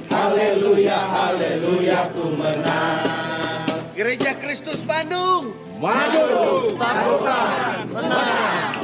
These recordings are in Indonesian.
Haleluya, haleluya, ku menang. Gereja Kristus Bandung, Maju, takutkan, menang.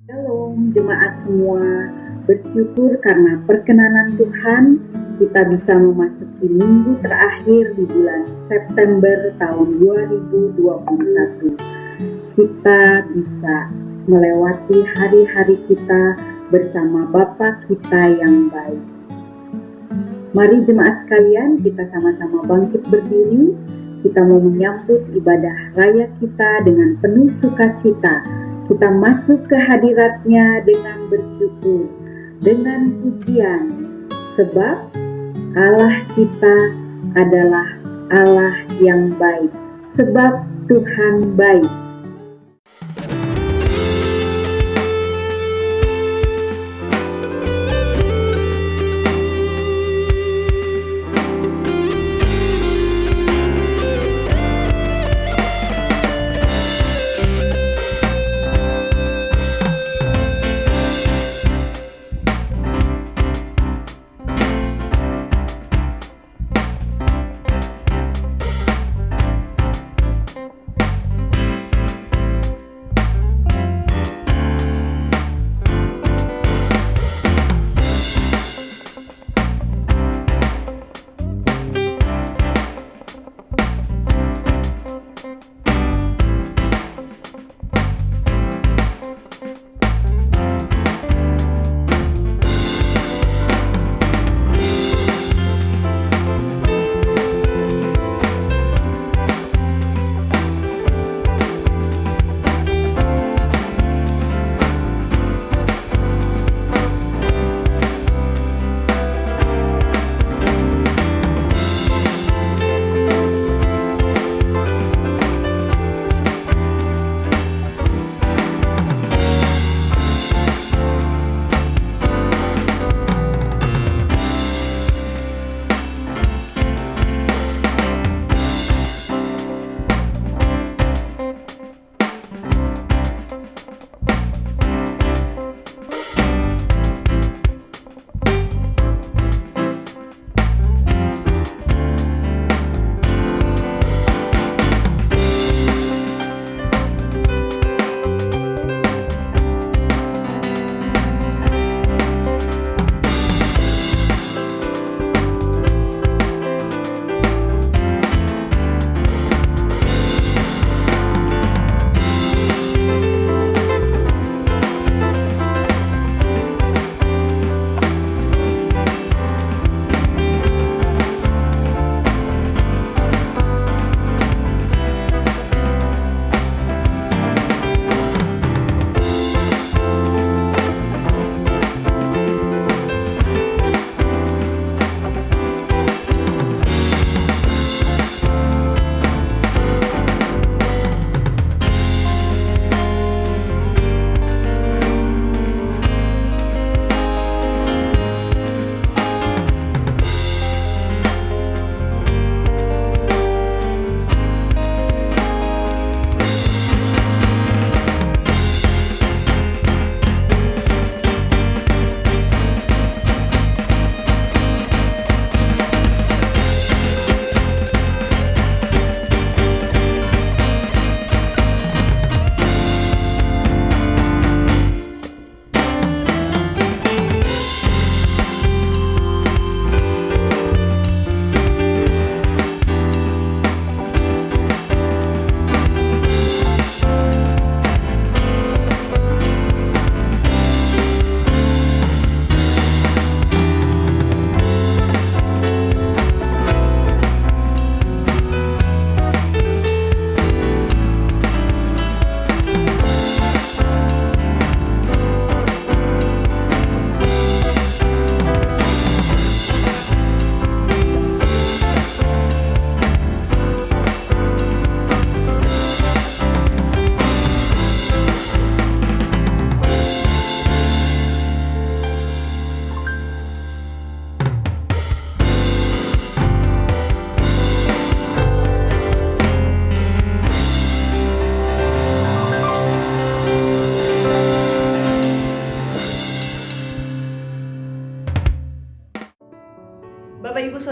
Shalom jemaat semua, bersyukur karena perkenanan Tuhan kita bisa memasuki minggu terakhir di bulan September tahun 2021. Kita bisa melewati hari-hari kita bersama Bapa kita yang baik. Mari jemaat sekalian, kita sama-sama bangkit berdiri. Kita mau menyambut ibadah raya kita dengan penuh sukacita. Kita masuk ke hadirat-Nya dengan bersyukur, dengan pujian, sebab Allah kita adalah Allah yang baik, sebab Tuhan baik.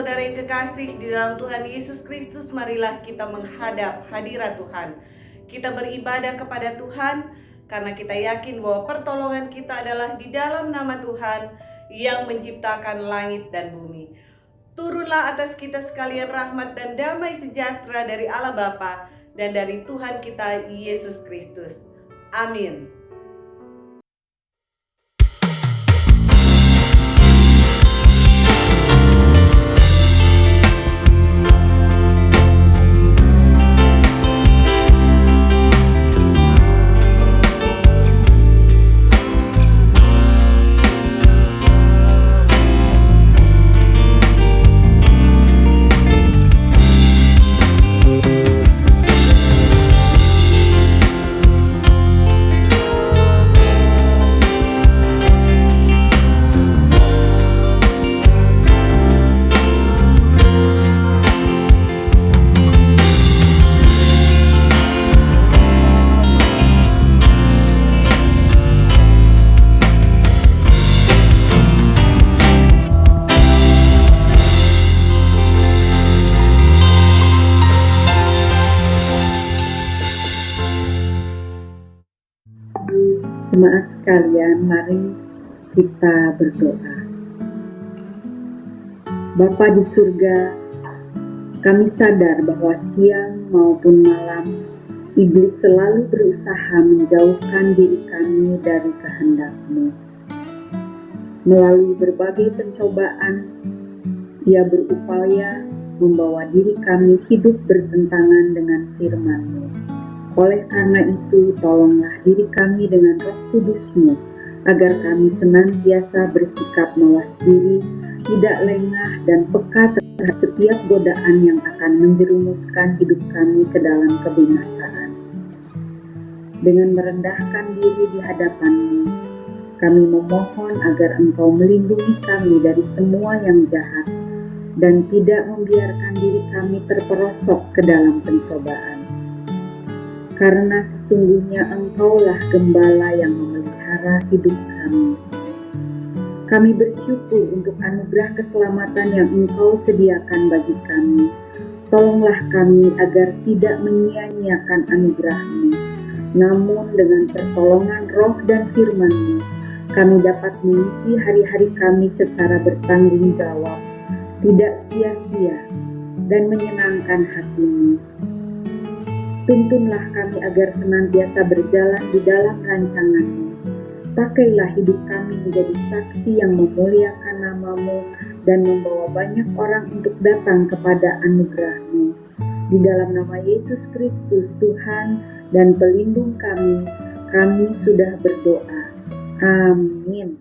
saudara yang kekasih di dalam Tuhan Yesus Kristus, marilah kita menghadap hadirat Tuhan. Kita beribadah kepada Tuhan karena kita yakin bahwa pertolongan kita adalah di dalam nama Tuhan yang menciptakan langit dan bumi. Turunlah atas kita sekalian rahmat dan damai sejahtera dari Allah Bapa dan dari Tuhan kita Yesus Kristus. Amin. Jemaat sekalian, mari kita berdoa. Bapa di surga, kami sadar bahwa siang maupun malam, iblis selalu berusaha menjauhkan diri kami dari kehendak-Mu. Melalui berbagai pencobaan, ia berupaya membawa diri kami hidup bertentangan dengan firman-Mu. Oleh karena itu, tolonglah diri kami dengan Roh Kudus-Mu, agar kami senantiasa bersikap mawas diri, tidak lengah dan peka terhadap setiap godaan yang akan menjerumuskan hidup kami ke dalam kebinasaan. Dengan merendahkan diri di hadapan-Mu, kami memohon agar Engkau melindungi kami dari semua yang jahat, dan tidak membiarkan diri kami terperosok ke dalam pencobaan. Karena sesungguhnya Engkaulah Gembala yang memelihara hidup kami. Kami bersyukur untuk anugerah keselamatan yang Engkau sediakan bagi kami. Tolonglah kami agar tidak menyia-nyiakan anugerah-Mu, namun dengan pertolongan Roh dan firman-Mu, kami dapat mengisi hari-hari kami secara bertanggung jawab, tidak sia-sia, dan menyenangkan hati-Mu. Tuntunlah kami agar senantiasa berjalan di dalam rancangan-Mu. Pakailah hidup kami menjadi saksi yang memuliakan nama-Mu dan membawa banyak orang untuk datang kepada anugerah-Mu. Di dalam nama Yesus Kristus, Tuhan dan pelindung kami sudah berdoa. Amin.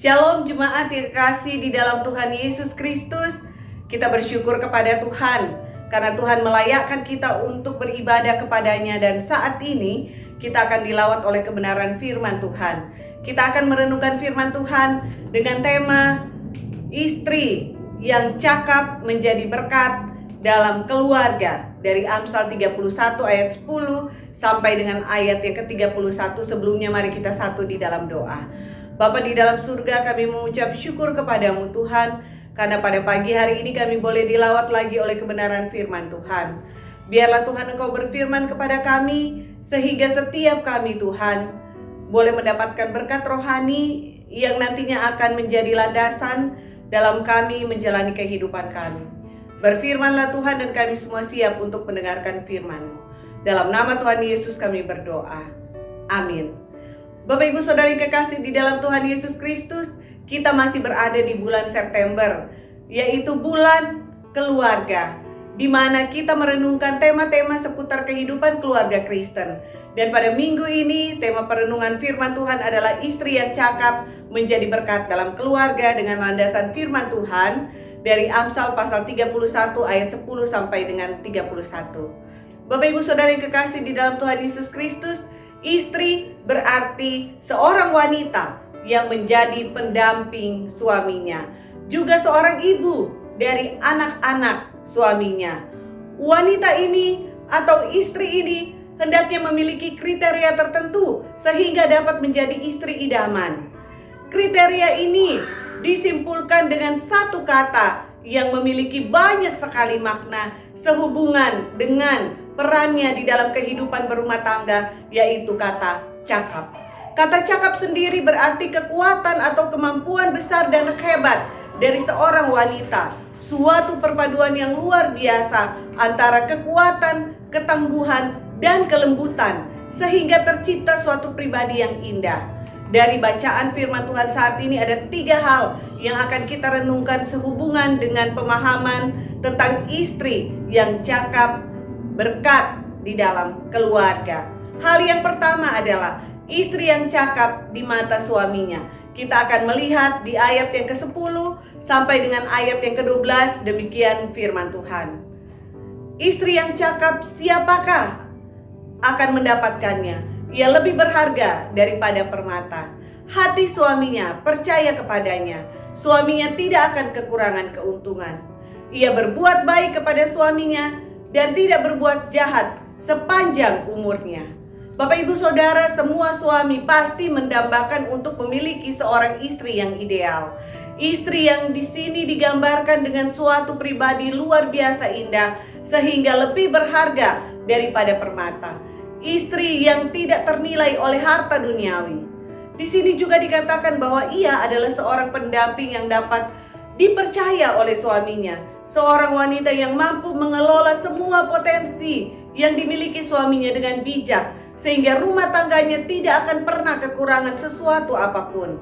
Shalom jemaat yang kekasih di dalam Tuhan Yesus Kristus. Kita bersyukur kepada Tuhan karena Tuhan melayakkan kita untuk beribadah kepadanya, dan saat ini kita akan dilawat oleh kebenaran firman Tuhan. Kita akan merenungkan firman Tuhan dengan tema istri yang cakap menjadi berkat dalam keluarga, dari Amsal 31 ayat 10 sampai dengan ayat yang ke-31. Sebelumnya mari kita satu di dalam doa. Bapa di dalam surga, kami mengucap syukur kepadamu Tuhan, karena pada pagi hari ini kami boleh dilawat lagi oleh kebenaran firman Tuhan. Biarlah Tuhan Engkau berfirman kepada kami, sehingga setiap kami Tuhan boleh mendapatkan berkat rohani yang nantinya akan menjadi landasan dalam kami menjalani kehidupan kami. Berfirmanlah Tuhan, dan kami semua siap untuk mendengarkan firman-Mu. Dalam nama Tuhan Yesus kami berdoa. Amin. Bapak Ibu Saudara yang kekasih di dalam Tuhan Yesus Kristus, kita masih berada di bulan September, yaitu bulan keluarga, di mana kita merenungkan tema-tema seputar kehidupan keluarga Kristen. Dan pada minggu ini, tema perenungan firman Tuhan adalah istri yang cakap menjadi berkat dalam keluarga, dengan landasan firman Tuhan dari Amsal pasal 31 ayat 10 sampai dengan 31. Bapak Ibu Saudara yang kekasih di dalam Tuhan Yesus Kristus, istri berarti seorang wanita yang menjadi pendamping suaminya, juga seorang ibu dari anak-anak suaminya. Wanita ini atau istri ini hendaknya memiliki kriteria tertentu sehingga dapat menjadi istri idaman. Kriteria ini disimpulkan dengan satu kata yang memiliki banyak sekali makna sehubungan dengan perannya di dalam kehidupan berumah tangga, yaitu kata cakap. Kata cakap sendiri berarti kekuatan atau kemampuan besar dan hebat dari seorang wanita. Suatu perpaduan yang luar biasa antara kekuatan, ketangguhan, dan kelembutan, sehingga tercipta suatu pribadi yang indah. Dari bacaan firman Tuhan saat ini ada 3 hal yang akan kita renungkan sehubungan dengan pemahaman tentang istri yang cakap berkat di dalam keluarga. Hal yang pertama adalah istri yang cakap di mata suaminya. Kita akan melihat di ayat yang ke-10 sampai dengan ayat yang ke-12, demikian firman Tuhan. Istri yang cakap siapakah akan mendapatkannya? Ia lebih berharga daripada permata. Hati suaminya percaya kepadanya. Suaminya tidak akan kekurangan keuntungan. Ia berbuat baik kepada suaminya dan tidak berbuat jahat sepanjang umurnya. Bapak Ibu Saudara, semua suami pasti mendambakan untuk memiliki seorang istri yang ideal. Istri yang di sini digambarkan dengan suatu pribadi luar biasa indah sehingga lebih berharga daripada permata. Istri yang tidak ternilai oleh harta duniawi. Di sini juga dikatakan bahwa ia adalah seorang pendamping yang dapat dipercaya oleh suaminya. Seorang wanita yang mampu mengelola semua potensi yang dimiliki suaminya dengan bijak, sehingga rumah tangganya tidak akan pernah kekurangan sesuatu apapun.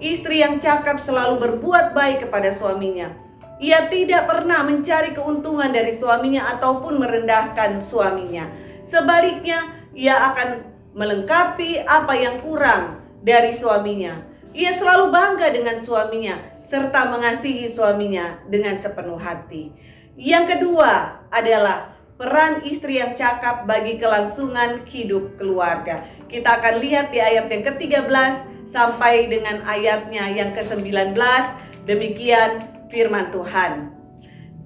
Istri yang cakap selalu berbuat baik kepada suaminya. Ia tidak pernah mencari keuntungan dari suaminya ataupun merendahkan suaminya. Sebaliknya, ia akan melengkapi apa yang kurang dari suaminya. Ia selalu bangga dengan suaminya serta mengasihi suaminya dengan sepenuh hati. Yang kedua adalah peran istri yang cakap bagi kelangsungan hidup keluarga. Kita akan lihat di ayat yang ke-13 sampai dengan ayatnya yang ke-19. Demikian firman Tuhan.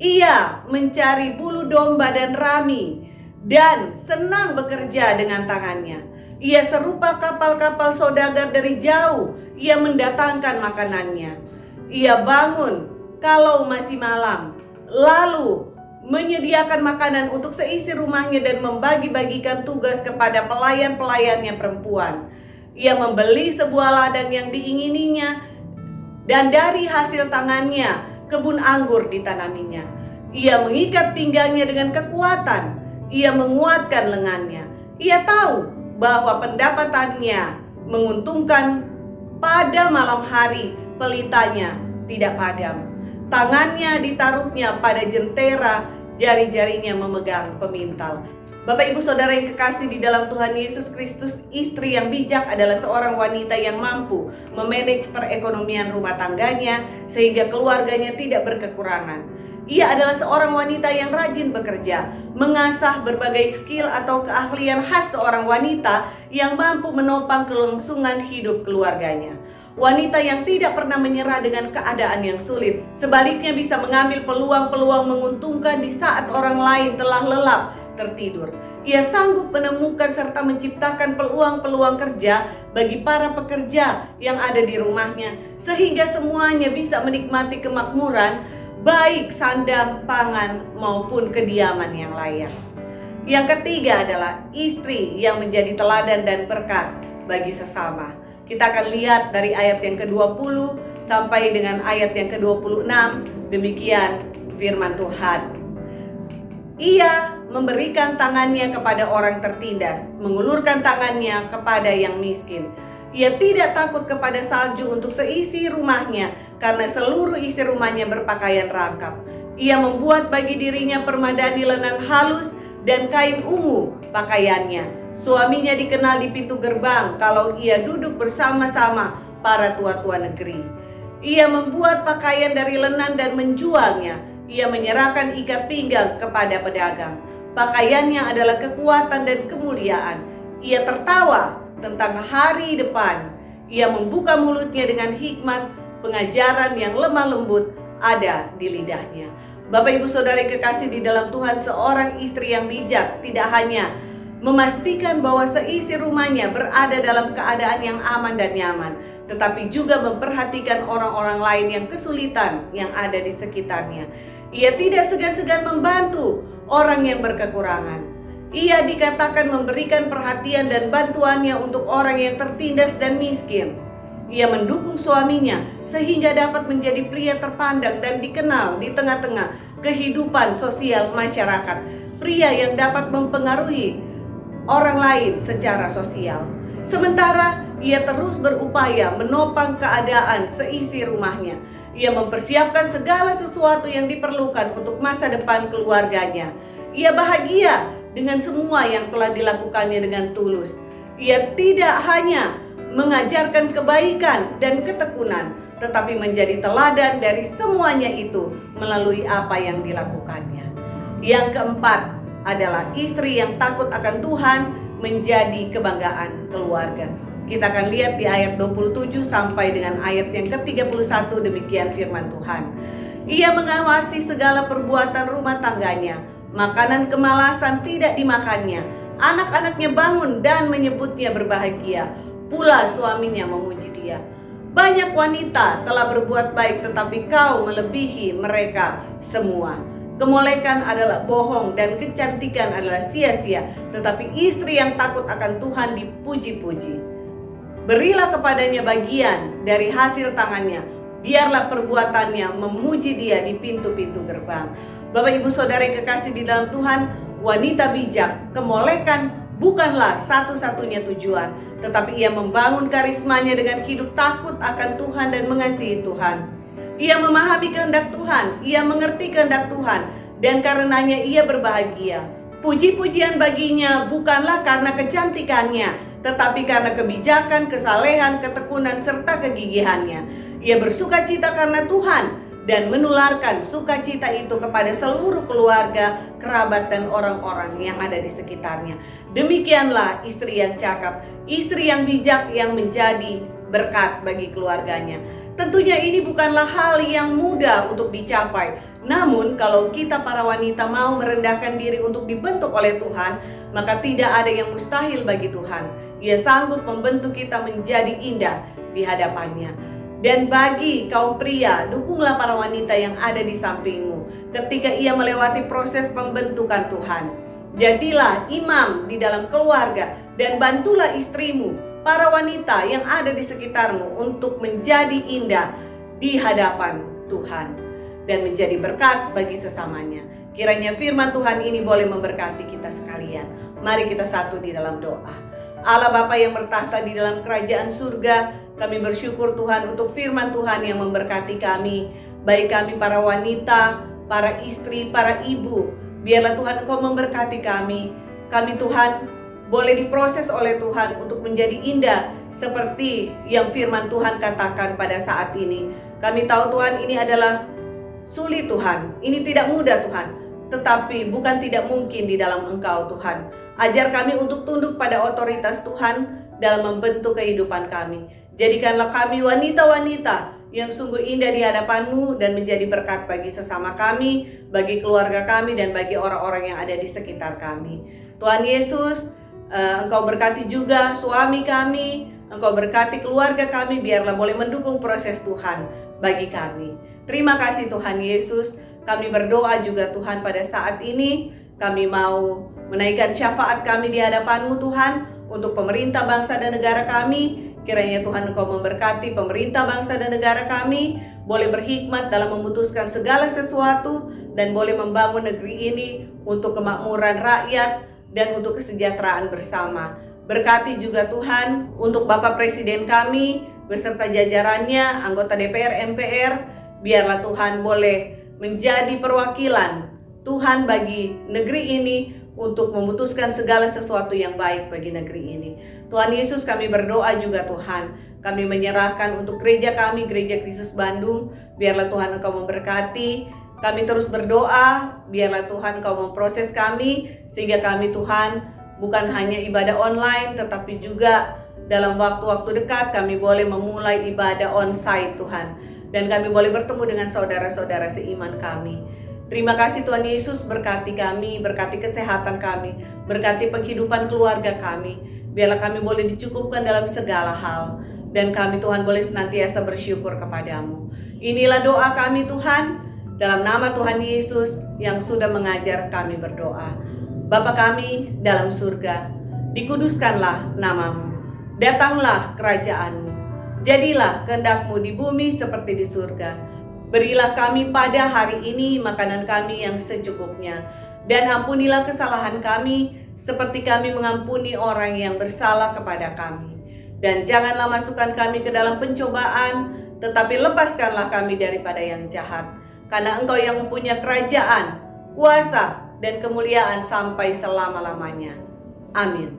Ia mencari bulu domba dan rami dan senang bekerja dengan tangannya. Ia serupa kapal-kapal saudagar dari jauh. Ia mendatangkan makanannya. Ia bangun kalau masih malam, lalu menyediakan makanan untuk seisi rumahnya dan membagi-bagikan tugas kepada pelayan-pelayannya perempuan. Ia membeli sebuah ladang yang diingininya, dan dari hasil tangannya kebun anggur ditanaminya. Ia mengikat pinggangnya dengan kekuatan. Ia menguatkan lengannya. Ia tahu bahwa pendapatannya menguntungkan. Pada malam hari pelitanya tidak padam. Tangannya ditaruhnya pada jentera, jari-jarinya memegang pemintal. Bapak Ibu Saudara yang kekasih di dalam Tuhan Yesus Kristus, istri yang bijak adalah seorang wanita yang mampu memanage perekonomian rumah tangganya sehingga keluarganya tidak berkekurangan. Ia adalah seorang wanita yang rajin bekerja, mengasah berbagai skill atau keahlian khas seorang wanita yang mampu menopang kelangsungan hidup keluarganya. Wanita yang tidak pernah menyerah dengan keadaan yang sulit, sebaliknya bisa mengambil peluang-peluang menguntungkan di saat orang lain telah lelap tertidur. Ia sanggup menemukan serta menciptakan peluang-peluang kerja bagi para pekerja yang ada di rumahnya, sehingga semuanya bisa menikmati kemakmuran, baik sandang, pangan, maupun kediaman yang layak. Yang ketiga adalah istri yang menjadi teladan dan berkat bagi sesama. Kita akan lihat dari ayat yang ke-20 sampai dengan ayat yang ke-26. Demikian firman Tuhan. Ia memberikan tangannya kepada orang tertindas, mengulurkan tangannya kepada yang miskin. Ia tidak takut kepada salju untuk seisi rumahnya, karena seluruh isi rumahnya berpakaian rangkap. Ia membuat bagi dirinya permadani lenan halus dan kain ungu pakaiannya. Suaminya dikenal di pintu gerbang kalau ia duduk bersama-sama para tua-tua negeri. Ia membuat pakaian dari lenan dan menjualnya. Ia menyerahkan ikat pinggang kepada pedagang. Pakaiannya adalah kekuatan dan kemuliaan. Ia tertawa tentang hari depan. Ia membuka mulutnya dengan hikmat, pengajaran yang lemah lembut ada di lidahnya. Bapak Ibu Saudara yang kekasih di dalam Tuhan, seorang istri yang bijak tidak hanya memastikan bahwa seisi rumahnya berada dalam keadaan yang aman dan nyaman, tetapi juga memperhatikan orang-orang lain yang kesulitan yang ada di sekitarnya. Ia tidak segan-segan membantu orang yang berkekurangan. Ia dikatakan memberikan perhatian dan bantuannya untuk orang yang tertindas dan miskin. Ia mendukung suaminya sehingga dapat menjadi pria terpandang dan dikenal di tengah-tengah kehidupan sosial masyarakat. Pria yang dapat mempengaruhi orang lain secara sosial. Sementara ia terus berupaya menopang keadaan seisi rumahnya. Ia mempersiapkan segala sesuatu yang diperlukan untuk masa depan keluarganya. Ia bahagia dengan semua yang telah dilakukannya dengan tulus. Ia tidak hanya mengajarkan kebaikan dan ketekunan, tetapi menjadi teladan dari semuanya itu melalui apa yang dilakukannya. Yang keempat adalah istri yang takut akan Tuhan menjadi kebanggaan keluarga. Kita akan lihat di ayat 27 sampai dengan ayat yang ke-31, demikian firman Tuhan. Ia mengawasi segala perbuatan rumah tangganya, makanan kemalasan tidak dimakannya. Anak-anaknya bangun dan menyebutnya berbahagia, pula suaminya memuji dia. Banyak wanita telah berbuat baik, tetapi kau melebihi mereka semua. Kemolekan adalah bohong dan kecantikan adalah sia-sia, tetapi istri yang takut akan Tuhan dipuji-puji. Berilah kepadanya bagian dari hasil tangannya, biarlah perbuatannya memuji dia di pintu-pintu gerbang. Bapak Ibu Saudara yang kekasih di dalam Tuhan, wanita bijak, kemolekan bukanlah satu-satunya tujuan, tetapi ia membangun karismanya dengan hidup takut akan Tuhan dan mengasihi Tuhan. Ia memahami kehendak Tuhan, ia mengerti kehendak Tuhan, dan karenanya ia berbahagia. Puji-pujian baginya bukanlah karena kecantikannya, tetapi karena kebijakan, kesalehan, ketekunan, serta kegigihannya. Ia bersukacita karena Tuhan dan menularkan sukacita itu kepada seluruh keluarga, kerabat, dan orang-orang yang ada di sekitarnya. Demikianlah istri yang cakap, istri yang bijak yang menjadi berkat bagi keluarganya. Tentunya ini bukanlah hal yang mudah untuk dicapai. Namun kalau kita para wanita mau merendahkan diri untuk dibentuk oleh Tuhan, maka tidak ada yang mustahil bagi Tuhan. Ia sanggup membentuk kita menjadi indah di hadapannya. Dan bagi kaum pria, dukunglah para wanita yang ada di sampingmu ketika ia melewati proses pembentukan Tuhan. Jadilah imam di dalam keluarga dan bantulah istrimu, para wanita yang ada di sekitarmu, untuk menjadi indah di hadapan Tuhan dan menjadi berkat bagi sesamanya. Kiranya firman Tuhan ini boleh memberkati kita sekalian. Mari kita satu di dalam doa. Allah Bapa yang bertahta di dalam kerajaan surga, kami bersyukur Tuhan untuk firman Tuhan yang memberkati kami, baik kami para wanita, para istri, para ibu. Biarlah Tuhan Engkau memberkati kami. Kami Tuhan boleh diproses oleh Tuhan untuk menjadi indah seperti yang firman Tuhan katakan pada saat ini. Kami tahu Tuhan ini adalah sulit Tuhan, ini tidak mudah Tuhan, tetapi bukan tidak mungkin di dalam Engkau Tuhan. Ajar kami untuk tunduk pada otoritas Tuhan dalam membentuk kehidupan kami. Jadikanlah kami wanita-wanita yang sungguh indah di hadapan-Mu dan menjadi berkat bagi sesama kami, bagi keluarga kami, dan bagi orang-orang yang ada di sekitar kami. Tuhan Yesus, Engkau berkati juga suami kami, Engkau berkati keluarga kami, biarlah boleh mendukung proses Tuhan bagi kami. Terima kasih Tuhan Yesus. Kami berdoa juga Tuhan pada saat ini, kami mau menaikkan syafaat kami di hadapan-Mu Tuhan, untuk pemerintah bangsa dan negara kami. Kiranya Tuhan Engkau memberkati pemerintah bangsa dan negara kami, boleh berhikmat dalam memutuskan segala sesuatu, dan boleh membangun negeri ini untuk kemakmuran rakyat dan untuk kesejahteraan bersama. Berkati juga Tuhan untuk Bapak Presiden kami beserta jajarannya, anggota DPR, MPR, biarlah Tuhan boleh menjadi perwakilan Tuhan bagi negeri ini untuk memutuskan segala sesuatu yang baik bagi negeri ini. Tuhan Yesus, kami berdoa juga Tuhan, kami menyerahkan untuk gereja kami, Gereja Kristus Bandung, biarlah Tuhan Engkau memberkati. Kami terus berdoa, biarlah Tuhan Engkau memproses kami, sehingga kami Tuhan bukan hanya ibadah online, tetapi juga dalam waktu-waktu dekat kami boleh memulai ibadah onsite Tuhan. Dan kami boleh bertemu dengan saudara-saudara seiman kami. Terima kasih Tuhan Yesus, berkati kami, berkati kesehatan kami, berkati penghidupan keluarga kami. Biarlah kami boleh dicukupkan dalam segala hal. Dan kami Tuhan boleh senantiasa bersyukur kepadamu. Inilah doa kami Tuhan, dalam nama Tuhan Yesus yang sudah mengajar kami berdoa. Bapa kami dalam surga, dikuduskanlah namamu. Datanglah kerajaan-Mu. Jadilah kehendak-Mu di bumi seperti di surga. Berilah kami pada hari ini makanan kami yang secukupnya. Dan ampunilah kesalahan kami seperti kami mengampuni orang yang bersalah kepada kami. Dan janganlah masukkan kami ke dalam pencobaan, tetapi lepaskanlah kami daripada yang jahat. Karena Engkau yang mempunyai kerajaan, kuasa, dan kemuliaan sampai selama-lamanya. Amin.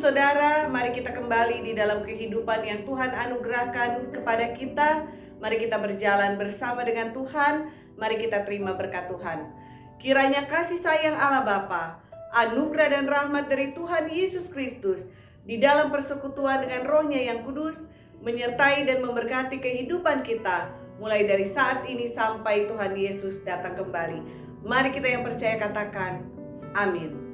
saudara, mari kita kembali di dalam kehidupan yang Tuhan anugerahkan kepada kita. Mari kita berjalan bersama dengan Tuhan. Mari kita terima berkat Tuhan. Kiranya kasih sayang Allah Bapa, anugerah dan rahmat dari Tuhan Yesus Kristus di dalam persekutuan dengan Roh-Nya yang kudus menyertai dan memberkati kehidupan kita mulai dari saat ini sampai Tuhan Yesus datang kembali. Mari kita yang percaya katakan amin.